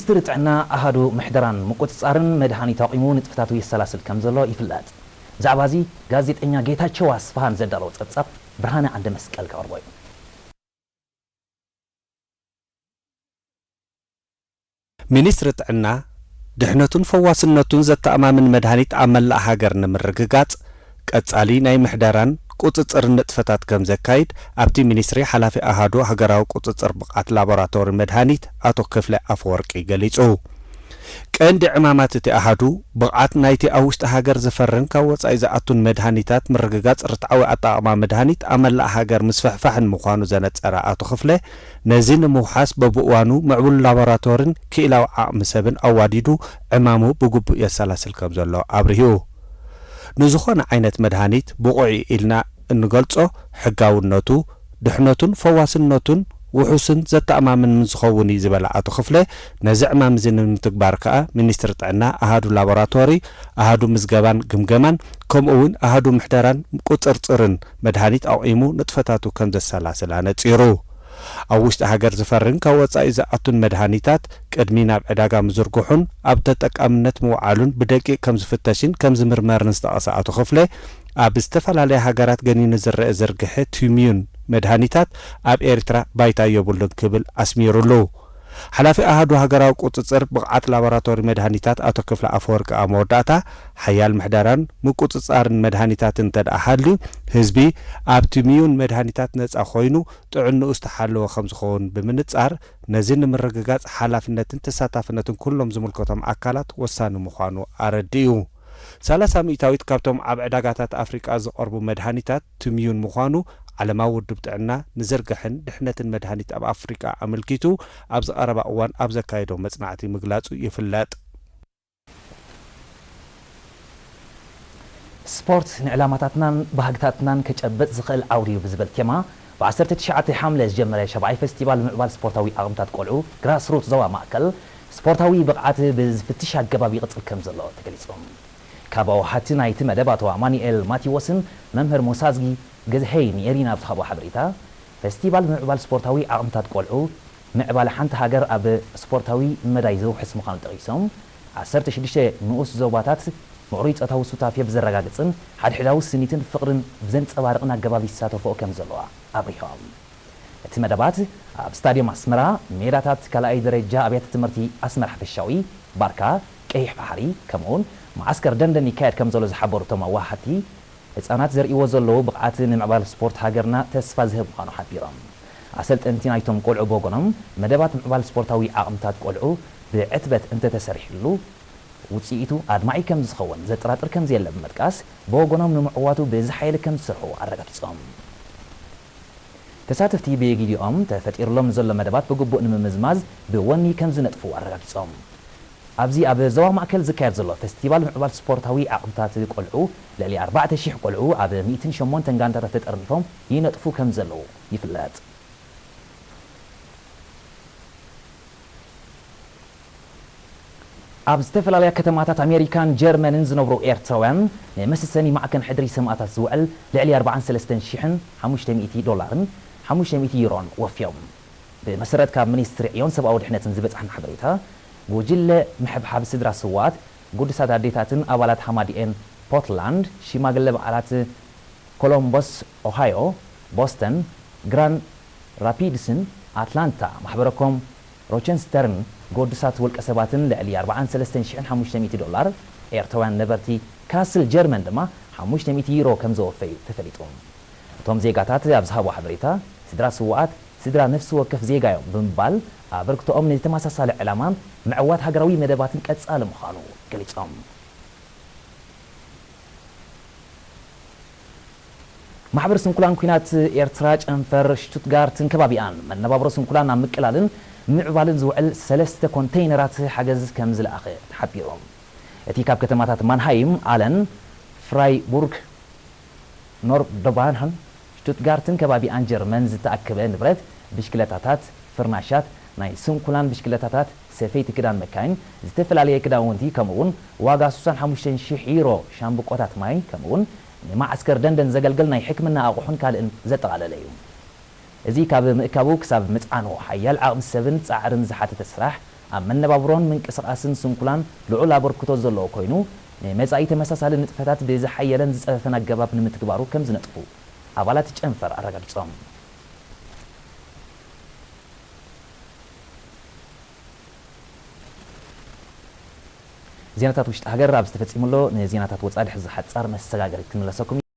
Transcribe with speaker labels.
Speaker 1: استرتعنا أهدو محدران مقتصارن مدهاني تقيمو نتفتاتو يسلاسل كمزلو يفلات زعبازي غازيت إنيا جيتا تشواس فهان زدالو تتصاب برهانا عند مسكال كاربوي
Speaker 2: ሚኒስትሪ ጥዕና ድሕነቱን ፈዋስነቱን ዘተኣማምን መድሃኒት ኣብ መላእ ሃገር ንምርግጋጽ ቀጻሊ ናይ ምሕደራን ቁጽጽር ንጥፈታት ከም ዘካይድ ኣብቲ ሚኒስትሪ ሓላፊ ኣሃዱ ሃገራዊ ቁጽጽር ብቕዓት ላቦራቶሪ መድሃኒት ኣቶ ክፍለ ኣፈወርቂ ገሊጹ ቀንዲ ዕማማት እቲ ኣሃዱ ብቕዓት ናይቲ ኣብ ውሽጢ ሃገር ዝፈርን ካብ ወጻኢ ዝኣቱን መድሃኒታት ምርግጋጽ ርትዓዊ ኣጠቓቕማ መድሃኒት ኣብ መላእ ሃገር ምስፍሕፋሕን ምዃኑ ዘነጸረ ኣቶ ክፍለ ነዚ ንምውሓስ በብእዋኑ ምዕቡል ላቦራቶሪን ክኢላዊ ዓቕሚ ሰብን ኣዋዲዱ ዕማሙ ብግቡእ የሰላስል ከም ዘሎ ኣብርሂቡ ንዝኾነ ዓይነት መድሃኒት ብቑዒ ኢልና እንገልጾ ሕጋውነቱ ድሕነቱን ፈዋስነቱን ውሑስን ዘተኣማምን ዝኸውን ዝበላ ኣቶ ክፍለ ነዚ ዕማም እዚ ንምትግባር ከዓ ሚኒስትሪ ጥዕና ኣሃዱ ላቦራቶሪ ኣሃዱ ምዝገባን ግምገማን ከምኡውን ኣሃዱ ምሕደራን ቁፅርፅርን መድሃኒት ኣቂሙ ንጥፈታቱ ከም ዘሰላስል ኣነፂሩ ኣብ ውሽጢ ሃገር ዝፈርን ካብ ወጻኢ ዝኣቱን መድሃኒታት ቅድሚ ናብ ዕዳጋ ምዝርግሑን ኣብ ተጠቃምነት ምውዓሉን ብደቂቅ ከም ዝፍተሽን ከም ዝምርመርን ዝጠቐሰ ኣቶ ክፍለ ኣብ ዝተፈላለየ ሃገራት ገኒኑ ዝረአ ዝርግሐ ቱሚዩን መድሃኒታት ኣብ ኤርትራ ባይታ የብሉን ክብል ኣስሚሩሉ ሓላፊ ኣሃዱ ሃገራዊ ቁጽጽር ብቕዓት ላቦራቶሪ መድሃኒታት ኣቶ ክፍለ ኣፈወርቂ ኣመወዳእታ ሓያል ምሕደራን ምቁጽጻርን መድሃኒታትን ተደኣሃልዩ ህዝቢ ኣብ ቱሚዩን መድሃኒታት ነጻ ኮይኑ ጥዕንኡ ዝተሓለወ ከም ዝኸውን ብምንጻር ነዚ ንምርግጋጽ ሓላፍነትን ተሳታፍነትን ኩሎም ዝምልከቶም ኣካላት ወሳኒ ምዃኑ ኣረዲኡ 30 ሚእታዊት ካብቶም ኣብ ዕዳጋታት ኣፍሪቃ ዝቐርቡ መድሃኒታት ቱሚዩን ምዃኑ ዓለማዊ ውድብ ጥዕና ንዝርግሕን ድሕነትን መድሃኒት ኣብ ኣፍሪቃ ኣመልኪቱ ኣብ ዝቐረባ እዋን ኣብ ዘካየዶ መጽናዕቲ ምግላጹ ይፍለጥ
Speaker 1: ስፖርት ንዕላማታትናን ባህግታትናን ከጨበጥ ዝኽእል ዓውዲ ብዝብል ቴማ ብ19 ሓምለ ዝጀመረ ሸብዓይ ፌስቲቫል ምዕባል ስፖርታዊ ኣቕምታት ቆልዑ ግራስሩት ዞባ ማእከል ስፖርታዊ ብቕዓት ብዝፍትሽ ኣገባብ ይቕጽል ከም ዘሎ ተገሊጾም ካብ ኣዋሓቲ ናይቲ መደብ ኣቶ ኣማኒኤል ማቲዎስን መምህር ሞሳዝጊ ገዝሄይ ንኤሪና ብዝሃቦ ሓበሬታ ፌስቲቫል ምዕባል ስፖርታዊ ኣቕምታት ቆልዑ ምዕባል ሓንቲ ሃገር ኣብ ስፖርታዊ መዳይ ዝውሕስ ምዃኑ ጠቒሶም 16 ንኡስ ዞባታት ምዕሩይ ፆታዊ ሱታፍየ ብዘረጋግፅን ሓድሕዳዊ ስኒትን ፍቕርን ብዘንፀባርቕን ኣገባብ ይሳተፍኦ ከም ዘለዋ ኣብሪሆም እቲ መደባት ኣብ ስታድዮም ኣስመራ ሜዳታት ካልኣይ ደረጃ ኣብያተ ትምህርቲ ኣስመራ ሓፈሻዊ ባርካ ቀይሕ ባሕሪ ከምኡውን ማዓስከር ደንደን ይካየድ ከም ዘሎ ዝሓበሩ እቶም ኣዋሓቲ ህፃናት ዘርእይዎ ዘለዉ ብቕዓት ንምዕባል ስፖርት ሃገርና ተስፋ ዝህብ ምዃኑ ሓቢሮም ኣሰልጠንቲ ናይቶም ቆልዑ ብወገኖም መደባት ምዕባል ስፖርታዊ ዓቕምታት ቆልዑ ብዕትበት እንተተሰሪሕሉ ውፅኢቱ ኣድማዒ ከም ዝኸውን ዘጠራጥር ከም ዘየለ ብምጥቃስ ብወገኖም ንምዕዋቱ ብዝሓየለ ከም ዝሰርሑ ኣረጋጊፆም ተሳተፍቲ ብየጊዲኦም ተፈጢሩሎም ዘሎ መደባት ብግቡእ ንምምዝማዝ ብወኒ ከም ዝነጥፉ ኣረጋጊፆም ኣብዚ ኣብ ዞባ ማእከል ዝካየድ ዘሎ ፌስቲቫል ምዕባል ስፖርታዊ ዓቕምታት ቆልዑ ልዕሊ 4000 ቆልዑ ኣብ 108 ጋንታታት ተጠርኒፎም ይነጥፉ ከም ዘለዉ ይፍለጥ ኣብ ዝተፈላለያ ከተማታት ኣሜሪካን ጀርመንን ዝነብሩ ኤርትራውያን ንመሰሰኒ ማዕከን ሕድሪ ሰማዕታት ዝውዕል ልዕሊ 43500 ዶላርን 500 ዩሮን ወፍዮም ብመሰረት ካብ ሚኒስትሪ ዕዮን ሰብኣዊ ድሕነትን ዝበፅሐን ሓበሬታ ጉጅለ ምሕብሓብ ስድራ ስዋት ጉዱሳት ኣዴታትን ኣባላት ሃማዲኤን ፖርትላንድ ሽማግለ በዓላት ኮሎምቦስ ኦሃዮ ቦስተን ግራንድ ራፒድስን ኣትላንታ ማሕበረኮም ሮቸስተርን ጉዱሳት ውልቀ ሰባትን ልዕሊ 43500 ዶላር ኤርትራውያን ነበርቲ ካስል ጀርመን ድማ 500 ዩሮ ከም ዘወፈዩ ተፈሊጡ እቶም ዜጋታት ኣብ ዝሃቦ ሓበሬታ ስድራ ስዋት ስድራ ነፍሲ ወከፍ ዜጋ እዮም ብምባል ኣበርክቶኦም ንተመሳሳሊ ዕላማ ምዕዋት ሃገራዊ መደባትን ቀጻሊ ምዃኑ ገሊፆም ማሕበር ስንኩላን ኩናት ኤርትራ ጨንፈር ሽቱትጋርትን ከባቢኣን መነባብሮ ስንኩላን ኣብ ምቅላልን ምዕባልን ዝውዕል 3 ኮንቴይነራት ሓገዝ ከም ዝለኣኸ ተሓቢሮም እቲ ካብ ከተማታት ማንሃይም ኣለን ፍራይቡርግ ኖርዶባንሃን ሽቱትጋርትን ከባቢኣን ጀርመን ዝተኣከበ ንብረት ብሽክለታታት ፍርናሻት ናይ ስንኩላን ብሽክለታታት ሰፈይቲ ክዳን መካይን ዝተፈላለየ ክዳውንቲ ከምኡውን ዋጋ 65000 ዩሮ ሻምብቆታት ማይ ከምኡውን ንማዓስከር ደንደን ዘገልግል ናይ ሕክምና ኣቑሑን ካልእን ዘጠቓለለ እዩ እዚ ካብ ምእካቡ ክሳብ ምፃኑ ሓያል ዓቕሚ ሰብን ፃዕርን ዝሓተተ ስራሕ منبابرون من كسراسن سنكلان لعل أبركتو زلوا كوينو مزايت مساسال نتفتات بزحيلن زفنا جباب نمتكبارو كم زنطفو أبالات تشنفر أرجعتهم زيناتات وشت هجر رابس تفتح ملو زيناتات وصالح زحت صار مسجاجر كمل سكم